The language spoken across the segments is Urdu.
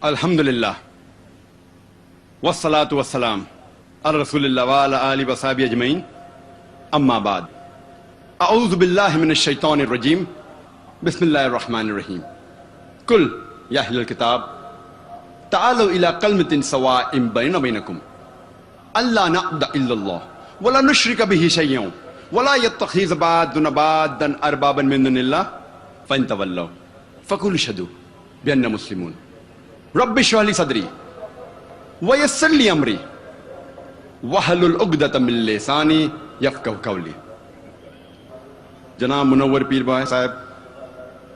الحمدللہ والصلاة والسلام علی رسول اللہ وعلی آلہ وصحبہ اجمعین، اما بعد، اعوذ باللہ من الشیطان الرجیم، بسم اللہ الرحمن الرحیم۔ قل یا اہل الکتاب تعالوا الی کلمۃ سواء بیننا وبینکم الا نعبد الا اللہ ولا نشرک بہ شیئا ولا یتخذ بعضنا بعضا اربابا من دون اللہ فإن تولوا فقولوا اشہدوا بأننا مسلمون۔ رب اشرح لي صدری ویسر لی امری واحلل عقدۃ من لسانی یفقہوا قولی۔ جناب منور پیر بھائی صاحب،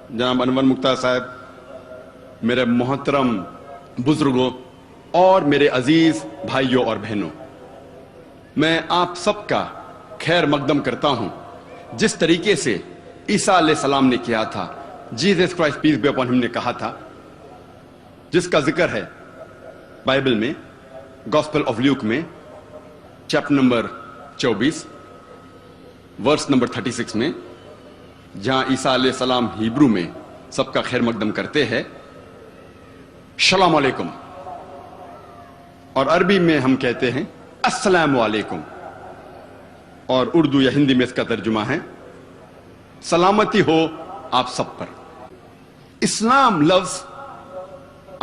جناب انور مختار صاحب، میرے محترم بزرگوں اور میرے عزیز بھائیوں اور بہنوں، میں آپ سب کا خیر مقدم کرتا ہوں۔ جس طریقے سے عیسیٰ علیہ السلام نے کیا تھا، Jesus Christ peace be upon ہم نے کہا تھا، جس کا ذکر ہے بائبل میں گاسپل آف لیوک میں چیپٹر نمبر 24 ورس نمبر 36 میں، جہاں عیسیٰ علیہ السلام ہیبرو میں سب کا خیر مقدم کرتے ہیں السلام علیکم، اور عربی میں ہم کہتے ہیں السلام علیکم، اور اردو یا ہندی میں اس کا ترجمہ ہے سلامتی ہو آپ سب پر۔ اسلام لفظ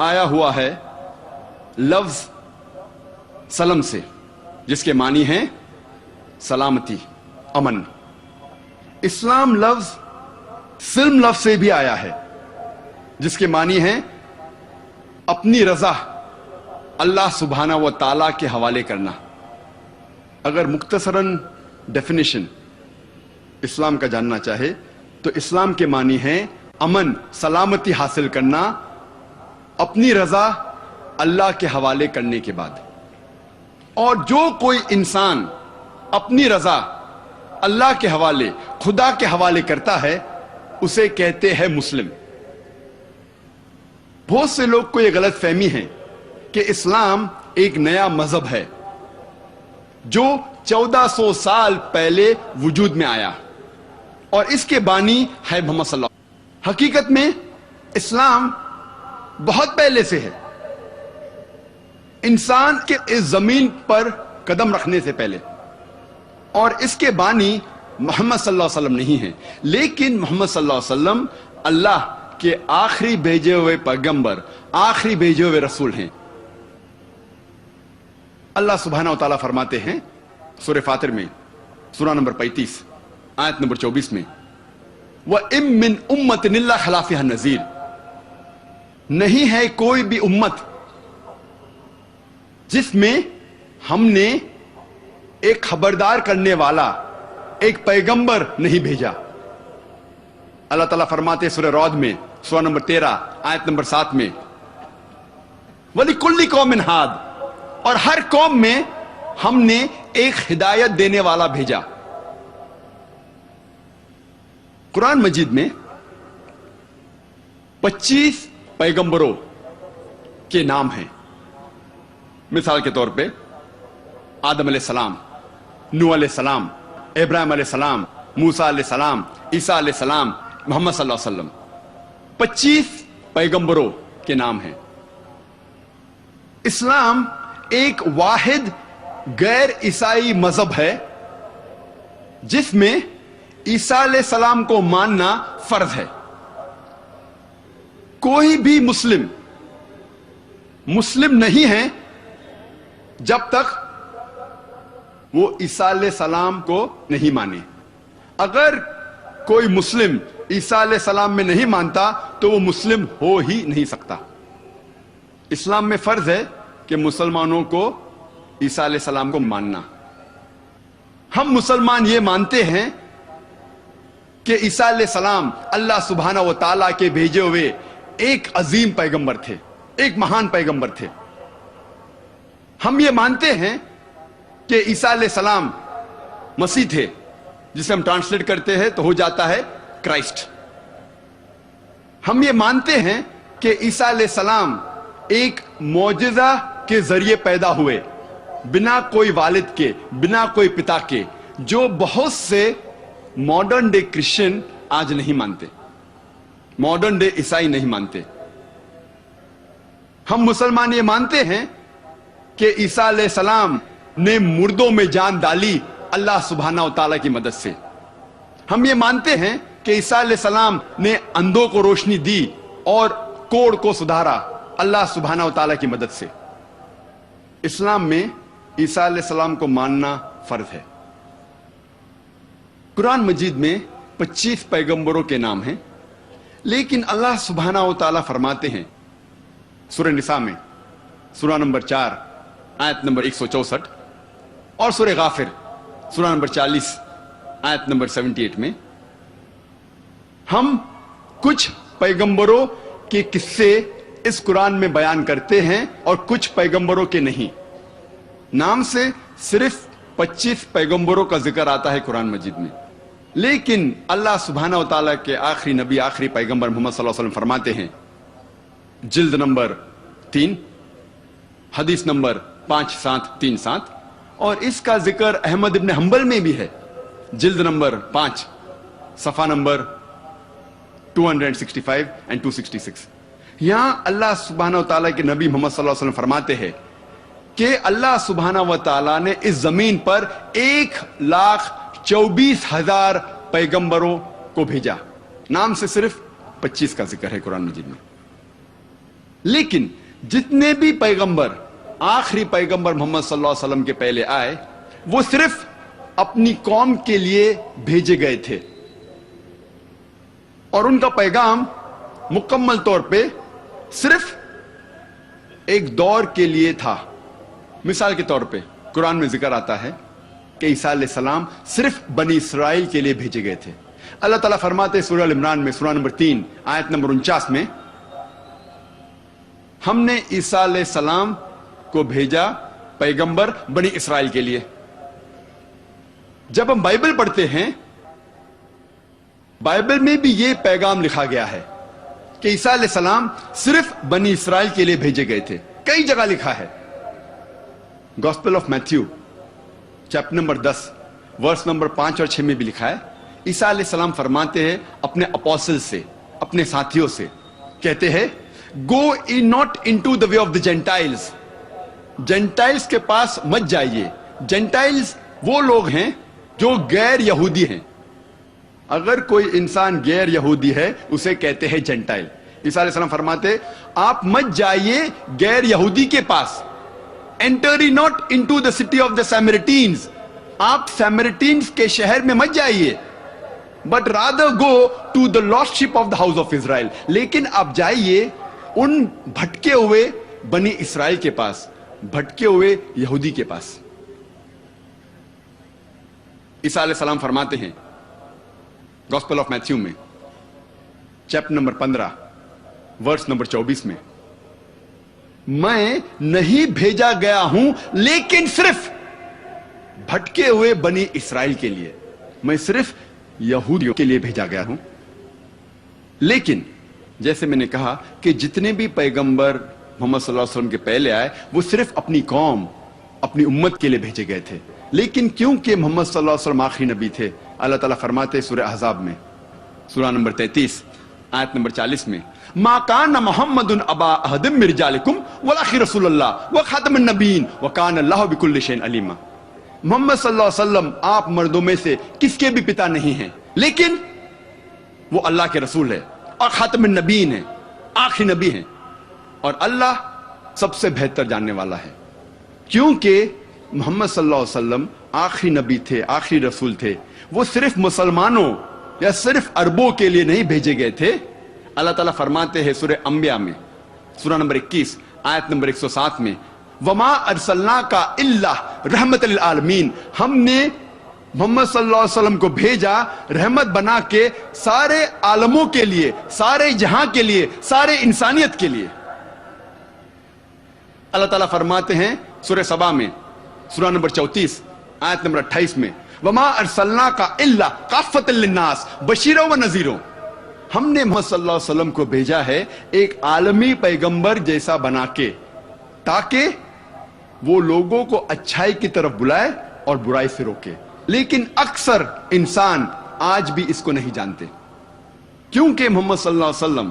آیا ہوا ہے لفظ سلم سے، جس کے معنی ہیں سلامتی، امن۔ اسلام لفظ سلم لفظ سے بھی آیا ہے، جس کے معنی ہیں اپنی رضا اللہ سبحانہ و تعالیٰ کے حوالے کرنا۔ اگر مختصراً ڈیفینیشن اسلام کا جاننا چاہے تو اسلام کے معنی ہے امن، سلامتی حاصل کرنا، اپنی رضا اللہ کے حوالے کرنے کے بعد۔ اور جو کوئی انسان اپنی رضا اللہ کے حوالے، خدا کے حوالے کرتا ہے، اسے کہتے ہیں مسلم۔ بہت سے لوگ کو یہ غلط فہمی ہے کہ اسلام ایک نیا مذہب ہے جو 1400 سال پہلے وجود میں آیا اور اس کے بانی ہے محمد صلی اللہ علیہ وسلم۔ حقیقت میں اسلام بہت پہلے سے ہے، انسان کے اس زمین پر قدم رکھنے سے پہلے، اور اس کے بانی محمد صلی اللہ علیہ وسلم نہیں ہیں، لیکن محمد صلی اللہ علیہ وسلم اللہ کے آخری بھیجے ہوئے پیغمبر، آخری بھیجے ہوئے رسول ہیں۔ اللہ سبحانہ و تعالیٰ فرماتے ہیں سورہ فاطر میں، سورہ نمبر 35 آیت نمبر 24 میں، وَإِن مِّنْ أُمَّةٍ إِلَّا خَلَا فِيهَا النَّذِيرُ، نہیں ہے کوئی بھی امت جس میں ہم نے ایک خبردار کرنے والا، ایک پیغمبر نہیں بھیجا۔ اللہ تعالیٰ فرماتے سورہ رعد میں، سورہ نمبر 13 آیت نمبر 7 میں، وَلِكُلِّ قَوْمٍ هَادٍ، اور ہر قوم میں ہم نے ایک ہدایت دینے والا بھیجا۔ قرآن مجید میں 25 پیغمبروں کے نام ہیں۔ مثال کے طور پہ آدم علیہ السلام، نوح علیہ السلام، ابراہیم علیہ السلام، موسیٰ علیہ السلام، عیسیٰ علیہ السلام، محمد صلی اللہ علیہ وسلم۔ 25 پیغمبروں کے نام ہیں۔ اسلام ایک واحد غیر عیسائی مذہب ہے جس میں عیسیٰ علیہ السلام کو ماننا فرض ہے۔ کوئی بھی مسلم نہیں ہے جب تک وہ عیسیٰ علیہ السلام کو نہیں مانے۔ اگر کوئی مسلم عیسیٰ علیہ السلام میں نہیں مانتا تو وہ مسلم ہو ہی نہیں سکتا۔ اسلام میں فرض ہے کہ مسلمانوں کو عیسیٰ علیہ السلام کو ماننا۔ ہم مسلمان یہ مانتے ہیں کہ عیسیٰ علیہ السلام اللہ سبحانہ و تعالیٰ کے بھیجے ہوئے ایک عظیم پیغمبر تھے، ایک مہان پیغمبر تھے۔ ہم یہ مانتے ہیں کہ عیسیٰ علیہ السلام مسیح تھے، جسے ہم ٹرانسلیٹ کرتے ہیں تو ہو جاتا ہے کرائسٹ۔ ہم یہ مانتے ہیں کہ عیسیٰ علیہ السلام ایک معجزہ کے ذریعے پیدا ہوئے، بنا کوئی والد کے، بنا کوئی پتا کے، جو بہت سے ماڈرن ڈے کرسچن آج نہیں مانتے، ماڈرن ڈے عیسائی نہیں مانتے۔ ہم مسلمان یہ مانتے ہیں کہ عیسیٰ علیہ السلام نے مردوں میں جان ڈالی اللہ سبحانہ و تعالیٰ کی مدد سے. ہم یہ مانتے ہیں کہ عیسیٰ علیہ السلام نے اندھوں کو روشنی دی اور کوڑ کو سدھارا اللہ سبحانہ و تعالیٰ کی مدد سے. اسلام میں عیسیٰ علیہ السلام کو ماننا فرض ہے. قرآن مجید میں 25 پیغمبروں کے نام ہیں، لیکن اللہ سبحانہ و تعالیٰ فرماتے ہیں سورہ نساء میں سورہ نمبر 4 آیت نمبر 164 اور سورہ غافر سورہ نمبر 40 آیت نمبر 78 میں، ہم کچھ پیغمبروں کے قصے اس قرآن میں بیان کرتے ہیں اور کچھ پیغمبروں کے نہیں. نام سے صرف 25 پیغمبروں کا ذکر آتا ہے قرآن مجید میں، لیکن اللہ سبحانہ و تعالیٰ کے آخری نبی آخری پیغمبر محمد صلی اللہ علیہ وسلم فرماتے ہیں، جلد نمبر 3 حدیث نمبر 5737، اور اس کا ذکر احمد ابن حنبل میں بھی ہے، جلد نمبر 5 صفحہ نمبر 265 and 266. یہاں اللہ سبحانہ و تعالیٰ کے نبی محمد صلی اللہ علیہ وسلم فرماتے ہیں کہ اللہ سبحانہ و تعالیٰ نے اس زمین پر 1,24,000 پیغمبروں کو بھیجا. نام سے صرف 25 کا ذکر ہے قرآن مجید میں. لیکن جتنے بھی پیغمبر آخری پیغمبر محمد صلی اللہ علیہ وسلم کے پہلے آئے وہ صرف اپنی قوم کے لیے بھیجے گئے تھے، اور ان کا پیغام مکمل طور پہ صرف ایک دور کے لیے تھا. مثال کے طور پہ قرآن میں ذکر آتا ہے کہ عیسیٰ علیہ السلام صرف بنی اسرائیل کے لیے بھیجے گئے تھے. اللہ تعالیٰ فرماتے ہیں سورہ عمران میں سورہ نمبر 3 آیت نمبر 49 میں، ہم نے عیسیٰ علیہ السلام کو بھیجا پیغمبر بنی اسرائیل کے لیے. جب ہم بائبل پڑھتے ہیں، بائبل میں بھی یہ پیغام لکھا گیا ہے کہ عیسیٰ علیہ السلام صرف بنی اسرائیل کے لیے بھیجے گئے تھے. کئی جگہ لکھا ہے. Gospel of Matthew chapter number 10 verse number 5 اور 6 میں بھی لکھا ہے، عیسیٰ علیہ السلام فرماتے ہیں اپنے اپوسل سے، اپنے ساتھیوں سے، کہتے ہیں go ye not into the way of the Gentiles. Gentiles کے پاس مت جائیے. جینٹائلز وہ لوگ ہیں جو غیر یہودی ہیں. اگر کوئی انسان غیر یہودی ہے اسے کہتے ہیں جینٹائل. عیسیٰ علیہ السلام فرماتے آپ مت جائیے غیر یہودی کے پاس. Enter ye not into the city of the Samaritans. آپ سیمرٹینز کے شہر میں مت جائیے. But rather go to the lost sheep of the house of Israel. لیکن آپ جائیے ان بھٹکے ہوئے بنی اسرائیل کے پاس، بھٹکے ہوئے یہودی کے پاس. عیسیٰ علیہ السلام فرماتے ہیں گاسپل آف میتھیو میں چیپٹر نمبر 15 ورس نمبر 24 میں، میں نہیں بھیجا گیا ہوں لیکن صرف بھٹکے ہوئے بنی اسرائیل کے لیے. میں صرف یہودیوں کے لیے بھیجا گیا ہوں. لیکن جیسے میں نے کہا کہ جتنے بھی پیغمبر محمد صلی اللہ علیہ وسلم کے پہلے آئے وہ صرف اپنی قوم، اپنی امت کے لیے بھیجے گئے تھے. لیکن کیونکہ محمد صلی اللہ علیہ وسلم آخری نبی تھے، اللہ تعالیٰ فرماتے سورہ احزاب میں سورہ نمبر 33 آیت نمبر 40 میں، ما کان محمد ابا احد من رجالکم ولکن رسول اللہ وخاتم النبیین وکان اللہ بکل شیء علیما. محمد صلی اللہ علیہ وسلم آپ مردوں میں سے کس کے بھی پتا نہیں ہیں، لیکن وہ اللہ کے رسول ہے اور خاتم النبیین ہیں، آخری نبی ہیں، اور اللہ سب سے بہتر جاننے والا ہے. کیونکہ محمد صلی اللہ علیہ وسلم آخری نبی تھے، آخری رسول تھے، وہ صرف مسلمانوں یا صرف عربوں کے لیے نہیں بھیجے گئے تھے. اللہ تعالیٰ فرماتے ہیں سورہ انبیاء میں سورہ نمبر 21 آیت نمبر 107 میں، وما ارسلناک الا رحمت للعالمین. ہم نے محمد صلی اللہ علیہ وسلم کو بھیجا رحمت بنا کے سارے عالموں کے لیے، سارے جہاں کے لیے، سارے انسانیت کے لیے. اللہ تعالیٰ فرماتے ہیں سورہ سبا میں سورہ نمبر 34 آیت نمبر 28 میں، وما ارسلناک الا کافۃ للناس بشیرا و نذیرا. ہم نے محمد صلی اللہ علیہ وسلم کو بھیجا ہے ایک عالمی پیغمبر جیسا بنا کے، تاکہ وہ لوگوں کو اچھائی کی طرف بلائے اور برائی سے روکے. لیکن اکثر انسان آج بھی اس کو نہیں جانتے، کیونکہ محمد صلی اللہ علیہ وسلم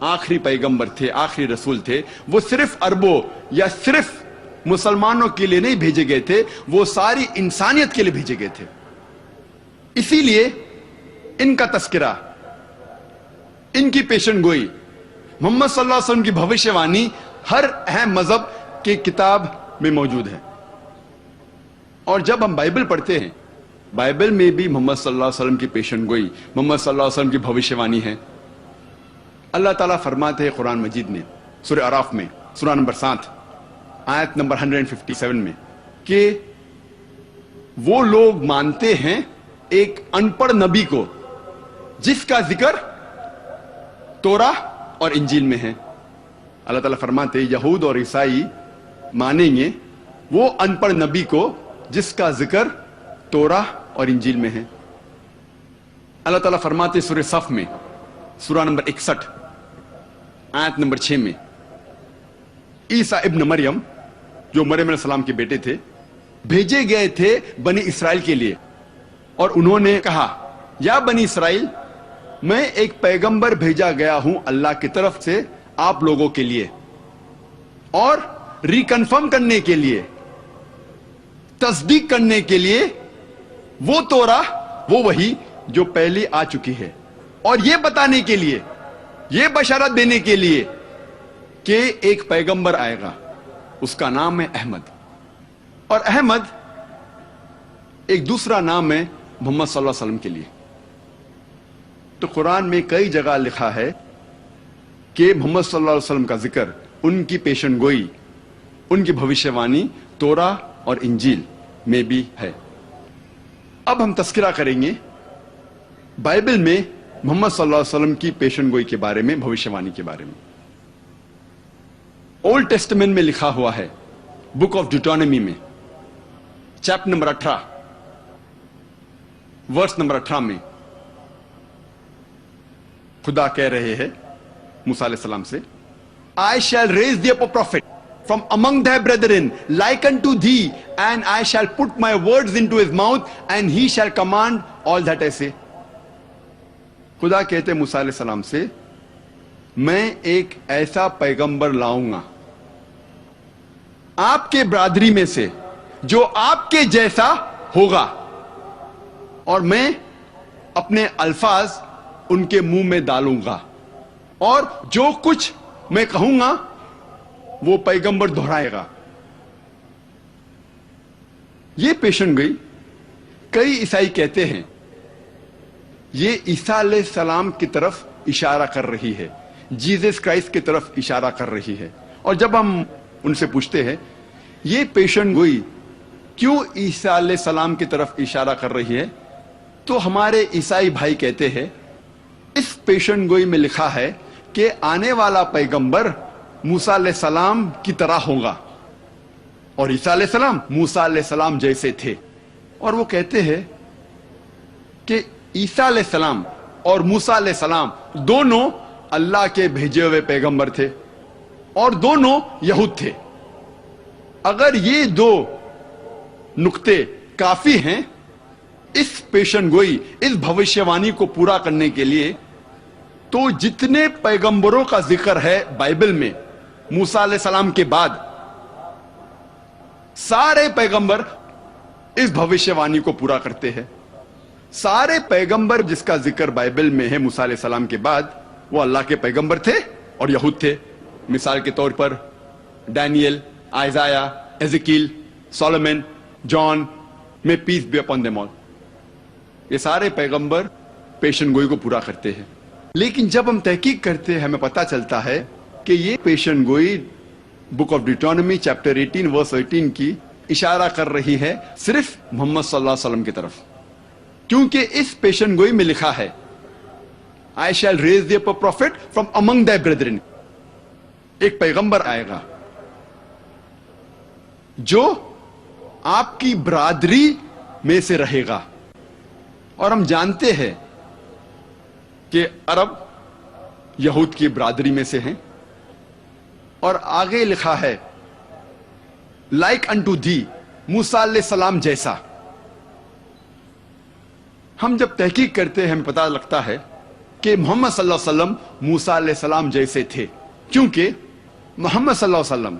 آخری پیغمبر تھے, آخری رسول تھے, وہ صرف عربوں یا صرف مسلمانوں کے لیے نہیں بھیجے گئے تھے, وہ ساری انسانیت کے لیے بھیجے گئے تھے. اسی لیے ان کا تذکرہ, ان کی پیشن گوئی, محمد صلی اللہ علیہ وسلم کی بھوشیہ وانی ہر اہم مذہب کی کتاب میں موجود ہے. اور جب ہم بائبل پڑھتے ہیں, بائبل میں بھی محمد صلی اللہ علیہ وسلم کی پیشن گوئی, محمد صلی اللہ علیہ وسلم کی بھوشیہ وانی ہے. اللہ تعالیٰ فرماتے ہیں قرآن مجید میں سورہ اعراف میں سورہ نمبر 7 آیت نمبر 157 میں کہ وہ لوگ مانتے ہیں ایک ان پڑھ نبی کو جس کا ذکر توراہ اور انجیل میں ہے. اللہ تعالیٰ فرماتے ہیں یہود اور عیسائی مانیں گے وہ ان پڑھ نبی کو جس کا ذکر توراہ اور انجیل میں ہے. اللہ تعالیٰ فرماتے سورہ صف میں سورہ نمبر 61 آیت نمبر 6 میں عیسیٰ ابن مریم جو مریم علیہ السلام کے بیٹے تھے بھیجے گئے تھے بنی اسرائیل کے لیے, اور انہوں نے کہا یا بنی اسرائیل میں ایک پیغمبر بھیجا گیا ہوں اللہ کی طرف سے آپ لوگوں کے لیے, اور ریکنفرم کرنے کے لیے, تصدیق کرنے کے لیے وہ توراہ وہ وحی جو پہلے آ چکی ہے, اور یہ بتانے کے لیے, یہ بشارت دینے کے لیے کہ ایک پیغمبر آئے گا, اس کا نام ہے احمد. اور احمد ایک دوسرا نام ہے محمد صلی اللہ علیہ وسلم کے لیے. تو قرآن میں کئی جگہ لکھا ہے کہ محمد صلی اللہ علیہ وسلم کا ذکر, ان کی پیشن گوئی, ان کی بھوشیہ وانی توراہ اور انجیل میں بھی ہے. اب ہم تذکرہ کریں گے بائبل میں محمد صلی اللہ علیہ وسلم کی پیشن گوئی کے بارے میں, بھوشیہ وانی کے بارے میں. اولڈ ٹیسٹمنٹ میں لکھا ہوا ہے بک آف ڈیوٹرانومی میں چیپٹر نمبر 18 ورس نمبر 18 میں خدا کہہ رہے ہیں موسیٰ علیہ السلام سے I shall raise thee up a prophet from among thy brethren like unto thee, and I shall put my words into his mouth, and he shall command all that I say. خدا کہتے ہیں موسیٰ علیہ السلام سے میں ایک ایسا پیغمبر لاؤں گا آپ کے برادری میں سے جو آپ کے جیسا ہوگا, اور میں اپنے الفاظ ان کے منہ میں ڈالوں گا, اور جو کچھ میں کہوں گا وہ پیغمبر دہرائے گا. یہ پیشن گوئی کئی عیسائی کہتے ہیں یہ عیسیٰ علیہ السلام کی طرف اشارہ کر رہی ہے, جیزس کرائسٹ کی طرف اشارہ کر رہی ہے. اور جب ہم ان سے پوچھتے ہیں یہ پیشن گوئی کیوں عیسیٰ علیہ السلام کی طرف اشارہ کر رہی ہے, تو ہمارے عیسائی بھائی کہتے ہیں اس پیشن گوئی میں لکھا ہے کہ آنے والا پیغمبر موسیٰ علیہ السلام کی طرح ہوگا, اور عیسیٰ علیہ السلام موسیٰ علیہ السلام جیسے تھے. اور وہ کہتے ہیں کہ عیسیٰ علیہ السلام اور موسیٰ علیہ السلام دونوں اللہ کے بھیجے ہوئے پیغمبر تھے, اور دونوں یہود تھے. اگر یہ دو نقطے کافی ہیں اس پیشن گوئی, اس بھوشیہ وانی کو پورا کرنے کے لیے, تو جتنے پیغمبروں کا ذکر ہے بائبل میں موسیٰ علیہ السلام کے بعد, سارے پیغمبر اس بھوشیہ وانی کو پورا کرتے ہیں. سارے پیغمبر جس کا ذکر بائبل میں ہے موسیٰ علیہ السلام کے بعد وہ اللہ کے پیغمبر تھے اور یہود تھے. مثال کے طور پر ڈینیل, آئزایا, ایزیکیل, سولومن, جان, میں peace be upon them all, یہ سارے پیغمبر پیشن گوئی کو پورا کرتے ہیں. لیکن جب ہم تحقیق کرتے ہیں ہمیں پتا چلتا ہے کہ یہ پیشن گوئی بک آف ڈیوٹرانومی چیپٹر 18 ورس 18 کی اشارہ کر رہی ہے صرف محمد صلی اللہ علیہ وسلم کی طرف, کیونکہ اس پیشن گوئی میں لکھا ہے I shall raise thee up a prophet from among thy brethren. ایک پیغمبر آئے گا جو آپ کی برادری میں سے رہے گا. اور ہم جانتے ہیں کہ عرب یہود کی برادری میں سے ہیں, اور آگے لکھا ہے لائک انٹو دی, موسیٰ علیہ السلام جیسا. ہم جب تحقیق کرتے ہیں ہمیں پتہ لگتا ہے کہ محمد صلی اللہ علیہ وسلم موسیٰ علیہ السلام جیسے تھے، کیونکہ محمد صلی اللہ علیہ وسلم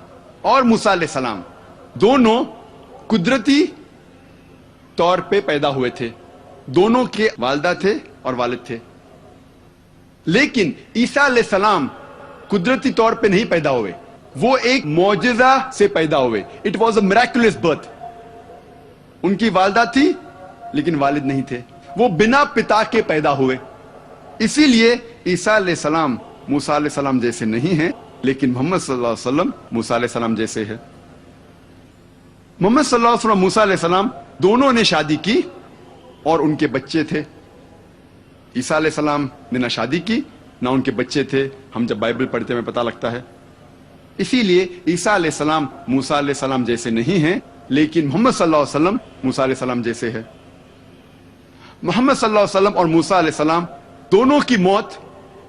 اور موسیٰ علیہ السلام دونوں قدرتی طور پہ پیدا ہوئے تھے، دونوں کے والدہ تھے اور والد تھے، لیکن عیسیٰ علیہ السلام قدرتی طور پہ نہیں پیدا ہوئے، وہ ایک معجزہ سے پیدا ہوئے. It was a miraculous birth. ان کی والدہ تھی لیکن والد نہیں تھے، وہ بنا پتا کے پیدا ہوئے. اسی لیے عیسیٰ علیہ السلام موسیٰ علیہ السلام جیسے نہیں ہیں، لیکن محمد صلی اللہ علیہ وسلم موسیٰ علیہ السلام جیسے ہے. محمد صلی اللہ علیہ وسلم موسیٰ علیہ السلام دونوں نے شادی کی اور ان کے بچے تھے. عیسیٰ علیہ السلام نے نہ شادی کی نہ ان کے بچے تھے. ہم جب بائبل پڑھتے ہیں پتہ لگتا ہے. اسی لیے عیسیٰ علیہ السلام موسیٰ علیہ السلام جیسے نہیں ہیں، لیکن محمد صلی اللہ علیہ وسلم موسیٰ علیہ السلام جیسے ہے. محمد صلی اللہ علیہ وسلم اور موسیٰ علیہ السلام دونوں کی موت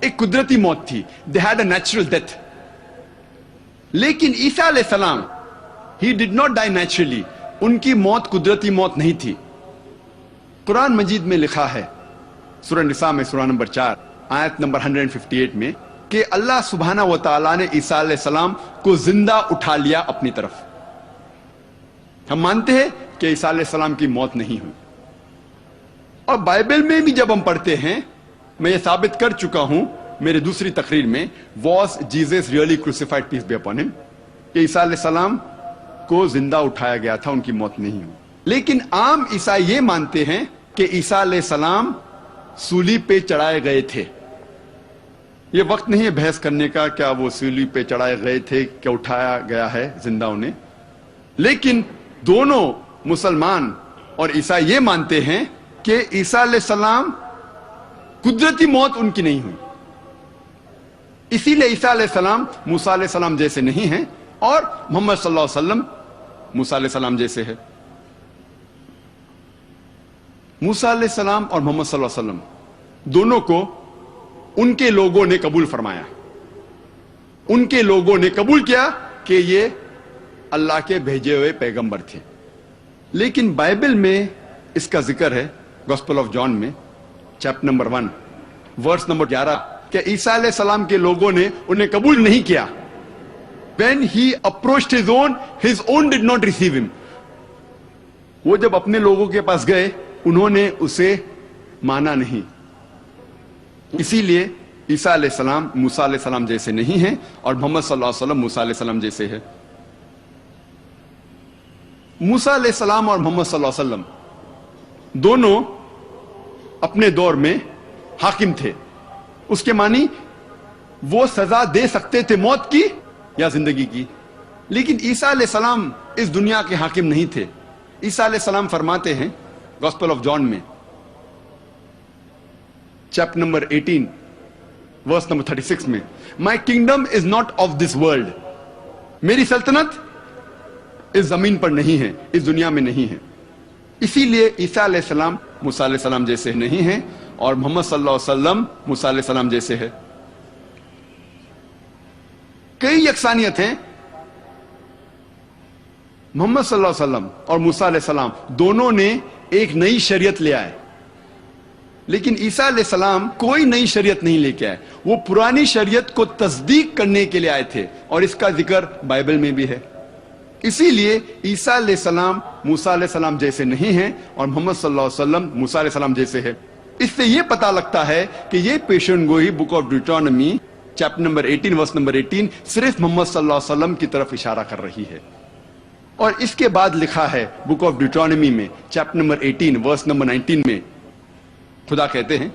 ایک قدرتی موت تھی. they had a natural death. لیکن عیسیٰ علیہ السلام he did not die naturally. ان کی موت قدرتی موت نہیں تھی. قرآن مجید میں لکھا ہے سورہ نساء میں سورہ نمبر 4 آیت نمبر 158 میں کہ اللہ سبحانہ و تعالیٰ نے عیسیٰ علیہ السلام کو زندہ اٹھا لیا اپنی طرف. ہم مانتے ہیں کہ عیسیٰ علیہ السلام کی موت نہیں ہوئی. اور بائبل میں بھی جب ہم پڑھتے ہیں، میں یہ ثابت کر چکا ہوں میرے دوسری تقریر میں، was Jesus really crucified peace be upon him، کہ عیسیٰ علیہ السلام کو زندہ اٹھایا گیا تھا، ان کی موت نہیں ہوئی. لیکن عام عیسائی یہ مانتے ہیں کہ عیسیٰ علیہ السلام سولی پہ چڑھائے گئے تھے. یہ وقت نہیں ہے بحث کرنے کا کیا وہ سولی پہ چڑھائے گئے تھے کیا اٹھایا گیا ہے زندہ انہیں. لیکن دونوں مسلمان اور عیسائی یہ مانتے ہیں کہ عیسیٰ علیہ السلام قدرتی موت ان کی نہیں ہوئی. اسی لیے عیسیٰ علیہ السلام موسیٰ علیہ السلام جیسے نہیں ہیں اور محمد صلی اللہ علیہ وسلم موسیٰ علیہ السلام جیسے ہے. موسیٰ علیہ السلام اور محمد صلی اللہ علیہ وسلم دونوں کو ان کے لوگوں نے قبول فرمایا. ان کے لوگوں نے قبول کیا کہ یہ اللہ کے بھیجے ہوئے پیغمبر تھے. لیکن بائبل میں اس کا ذکر ہے گوسپل آف جان میں چیپٹر نمبر 1 ورس نمبر 11 کہ عیسیٰ علیہ السلام کے لوگوں نے انہیں قبول نہیں کیا. When he approached his own did not receive him. وہ جب اپنے لوگوں کے پاس گئے انہوں نے اسے مانا نہیں. اسی لیے عیسیٰ علیہ السلام موسیٰ علیہ السلام جیسے نہیں ہیں اور محمد صلی اللہ علیہ وسلم موسیٰ علیہ السلام جیسے ہے. موسیٰ علیہ السلام اور محمد صلی اللہ علیہ وسلم دونوں اپنے دور میں حاکم تھے. اس کے معنی وہ سزا دے سکتے تھے موت کی یا زندگی کی. لیکن عیسیٰ علیہ السلام اس دنیا کے حاکم نہیں تھے. عیسیٰ علیہ السلام فرماتے ہیں گوسپل آف جان میں چیپٹر نمبر 18 ورس نمبر 36 میں my kingdom is not of this world. میری سلطنت اس زمین پر نہیں ہے، اس دنیا میں نہیں ہے. اسی لیے عیسیٰ علیہ السلام موسیٰ علیہ السلام جیسے نہیں ہیں اور محمد صلی اللہ علیہ وسلم موسیٰ علیہ السلام جیسے ہے. کئی یکسانیت ہیں. محمد صلی اللہ علیہ وسلم اور موسیٰ علیہ السلام دونوں نے ایک نئی شریعت لے آئے، لیکن عیسیٰ علیہ السلام کوئی نئی شریعت نہیں لے کے آئے. وہ پرانی شریعت کو تصدیق کرنے کے لیے آئے تھے اور اس کا ذکر بائبل میں بھی ہے. اسی لیے عیسیٰ علیہ السلام موسیٰ علیہ السلام جیسے نہیں ہیں اور محمد صلی اللہ علیہ وسلم موسیٰ علیہ السلام جیسے ہے. اس سے یہ پتا لگتا ہے کہ یہ پیشن گوئی book of Deuteronomy chapter number 18 verse number 18 صرف محمد صلی اللہ علیہ وسلم کی طرف اشارہ کر رہی ہے. اور اس کے بعد لکھا ہے بک آف ڈیوٹرانومی میں چیپٹر نمبر 18 ورس نمبر 19 میں خدا کہتے ہیں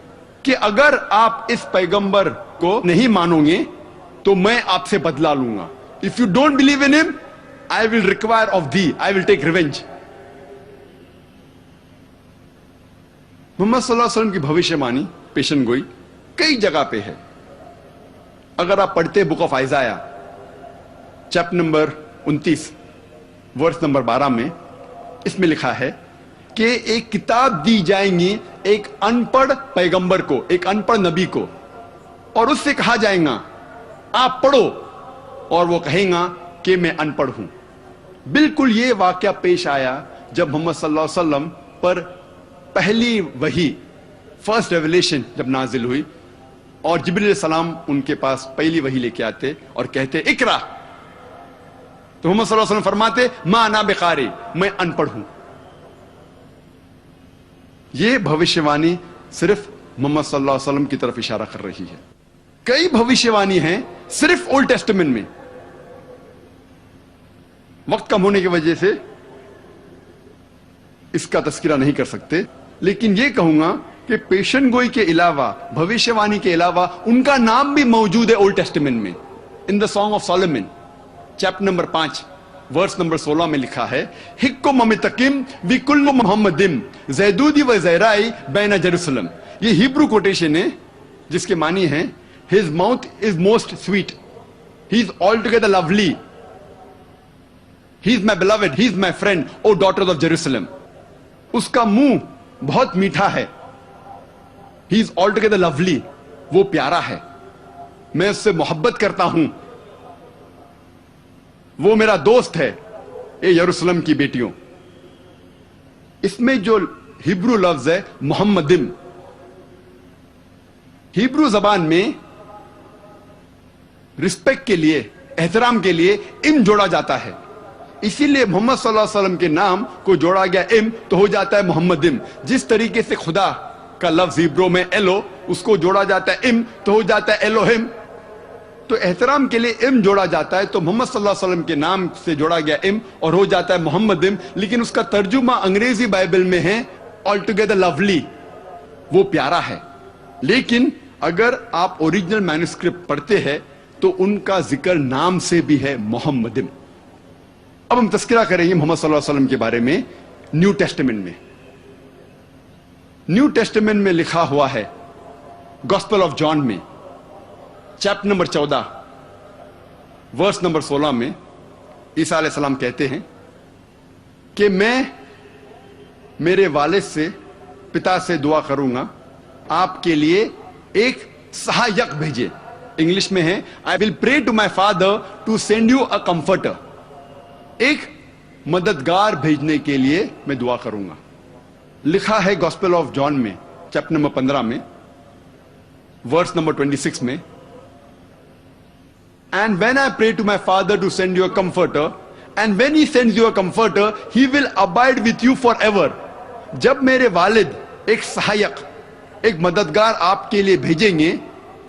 کہ اگر آپ اس پیغمبر کو نہیں مانو گے تو میں آپ سے بدلہ لوں گا. If you don't believe in him, I will require of thee, I will take revenge. محمد صلی اللہ علیہ وسلم کی بھوشیہ بانی پیشن گوئی کئی جگہ پہ ہے. اگر آپ پڑھتے book of Isaiah chapter number 29 verse number 12 میں اس میں لکھا ہے کہ ایک کتاب دی جائیں گی ایک ان پڑھ پیغمبر کو، ایک ان پڑھ نبی کو، اور اس سے کہا جائے گا آپ پڑھو، اور وہ کہیں گا کہ میں ان پڑھ ہوں. بالکل یہ واقعہ پیش آیا جب محمد صلی اللہ علیہ وسلم پر پہلی وحی فرسٹ ریویلیشن جب نازل ہوئی اور جبریل علیہ السلام ان کے پاس پہلی وحی لے کے آتے اور کہتے اقرا، تو محمد صلی اللہ علیہ وسلم فرماتے ما انا بقاری، میں ان پڑھ ہوں۔ یہ بھوشیوانی صرف محمد صلی اللہ علیہ وسلم کی طرف اشارہ کر رہی ہے۔ کئی بھوشیوانی ہیں صرف اولڈ ٹیسٹمنٹ میں، وقت کم ہونے کی وجہ سے اس کا تذکرہ نہیں کر سکتے، لیکن یہ کہوں گا کہ پیشن گوئی کے علاوہ، بھوشیوانی کے علاوہ ان کا نام بھی موجود ہے اولڈ ٹیسٹمنٹ میں۔ In the Song of Solomon chapter number 5 verse number 16 میں لکھا ہے حکم ممتقم وکل محمدم زیدودی و زیرائی بین جیروسلم۔ یہ ہیبرو کوٹیشن ہے جس کے معنی ہے his mouth is most sweet, he is altogether lovely, he is my beloved, he is my friend, O daughters of Jerusalem۔ اس کا منہ بہت میٹھا ہے، he is altogether lovely، وہ پیارا ہے، میں اس سے محبت کرتا ہوں، وہ میرا دوست ہے، اے یروشلم کی بیٹیوں۔ اس میں جو ہیبرو لفظ ہے محمدم، ہیبرو زبان میں رسپیکٹ کے لیے، احترام کے لیے ام جوڑا جاتا ہے، اسی لیے محمد صلی اللہ علیہ وسلم کے نام کو جوڑا گیا ام تو ہو جاتا ہے محمدم۔ جس طریقے سے خدا کا لفظ ہیبرو میں ایلو، اس کو جوڑا جاتا ہے ام تو ہو جاتا ہے ایلوہم، تو احترام کے لیے ام جوڑا جاتا ہے، تو محمد صلی اللہ علیہ وسلم کے نام سے جوڑا گیا ام اور ہو جاتا ہے محمدم، لیکن اس کا ترجمہ انگریزی بائبل میں ہے آل ٹوگیدر لولی، وہ پیارا ہے۔ لیکن اگر آپ اوریجنل مینوسکرپٹ پڑھتے ہیں تو ان کا ذکر نام سے بھی ہے محمدم۔ اب ہم تذکرہ کریں گے محمد صلی اللہ علیہ وسلم کے بارے میں نیو ٹیسٹمنٹ میں۔ نیو ٹیسٹمنٹ میں لکھا ہوا ہے گوسپل آف جان میں چیپٹر نمبر 14 ورس نمبر 16 میں عیسیٰ علیہ السلام کہتے ہیں کہ میں میرے والد سے، پتا سے دعا کروں گا آپ کے لیے ایک سہایک بھیجے۔ انگلش میں ہے I will pray to my father to send you a comforter، ایک مددگار بھیجنے کے لیے میں دعا کروں گا۔ لکھا ہے گوسپل آف جان میں چیپٹر نمبر 15 میں ورس نمبر 26 میں And when I pray to my father to send you a comforter, and when he sends you a comforter, he will abide with you forever۔ جب میرے والد ایک سہایک، ایک مددگار آپ کے لیے بھیجیں گے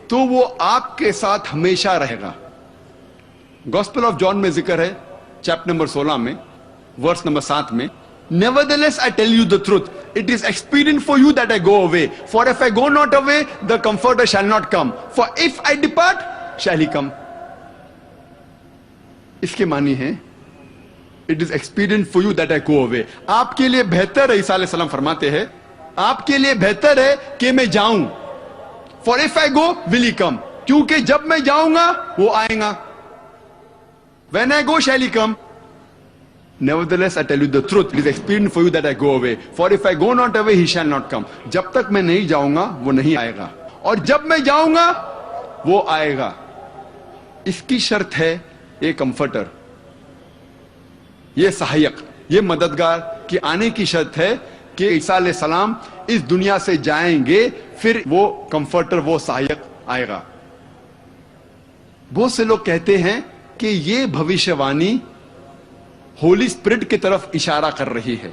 تو وہ آپ کے ساتھ ہمیشہ رہے گا۔ گوسپل آف جان میں ذکر ہے چیپٹر نمبر 16 میں ورس نمبر 7 میں Nevertheless I tell you the truth, it is expedient for you that I go away, for if I go not away, the comforter shall not come, for if I depart, shall he come۔ اس کے معنی ہے it is expedient for you that I go away، آپ کے لیے بہتر ہے، عیسیٰ علیہ السلام فرماتے ہیں آپ کے لیے بہتر ہے کہ میں جاؤں، for if I go will he come، کیونکہ جب میں جاؤں گا وہ آئیں گا، when I go shall he come۔ Nevertheless I tell you the truth, it is expedient for you that I go away, for if I go not away he shall not come۔ جب تک میں نہیں جاؤں گا وہ نہیں آئے گا، اور جب میں جاؤں گا وہ آئے گا۔ اس کی شرط ہے یہ کمفرٹر، یہ سہایک، یہ مددگار کی آنے کی شرط ہے کہ عیسیٰ علیہ السلام اس دنیا سے جائیں گے، پھر وہ کمفرٹر، وہ سہایک آئے گا۔ بہت سے لوگ کہتے ہیں کہ یہ بھوشیوانی ہولی اسپرٹ کی طرف اشارہ کر رہی ہے،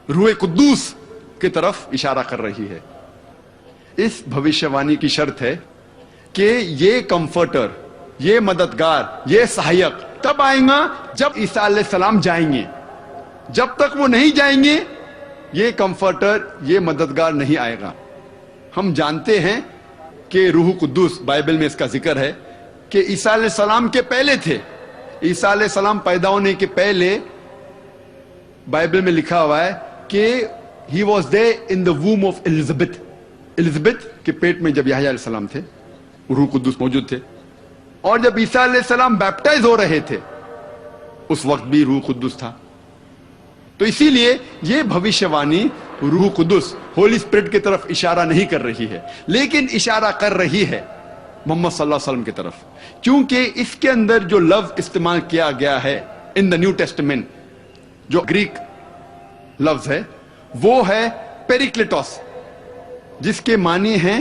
روح قدوس کی طرف اشارہ کر رہی ہے۔ اس بھوشیوانی کی شرط ہے کہ یہ کمفرٹر، یہ مددگار، یہ سہایک تب آئیں گا جب عیسیٰ علیہ السلام جائیں گے، جب تک وہ نہیں جائیں گے یہ کمفرٹر، یہ مددگار نہیں آئے گا۔ ہم جانتے ہیں کہ روح قدوس، بائبل میں اس کا ذکر ہے کہ عیسیٰ علیہ السلام کے پہلے تھے، عیسیٰ علیہ السلام پیدا ہونے کے پہلے بائبل میں لکھا ہوا ہے کہ he was there in the womb of Elizabeth، Elizabeth کے پیٹ میں جب یحییٰ علیہ السلام تھے روح قدوس موجود تھے، اور جب عیسیٰ علیہ السلام بیپٹائز ہو رہے تھے اس وقت بھی روح قدوس تھا۔ تو اسی لیے یہ بھوشیوانی روح قدس، ہولی اسپرٹ کی طرف اشارہ نہیں کر رہی ہے، لیکن اشارہ کر رہی ہے محمد صلی اللہ علیہ وسلم کی طرف، کیونکہ اس کے اندر جو لفظ استعمال کیا گیا ہے ان دا نیو ٹیسٹمنٹ، جو گریک لفظ ہے وہ ہے پیریکلیٹوس، جس کے معنی ہیں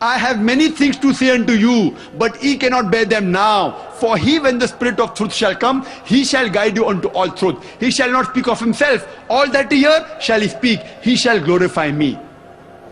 I have many things to say unto you, but ye cannot bear them now. For he, when the Spirit of truth shall come, he shall guide you unto all truth. He shall not speak of himself. All that he hear shall he speak. He shall glorify me.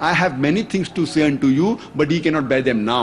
I have many things to say unto you, but ye cannot bear them now.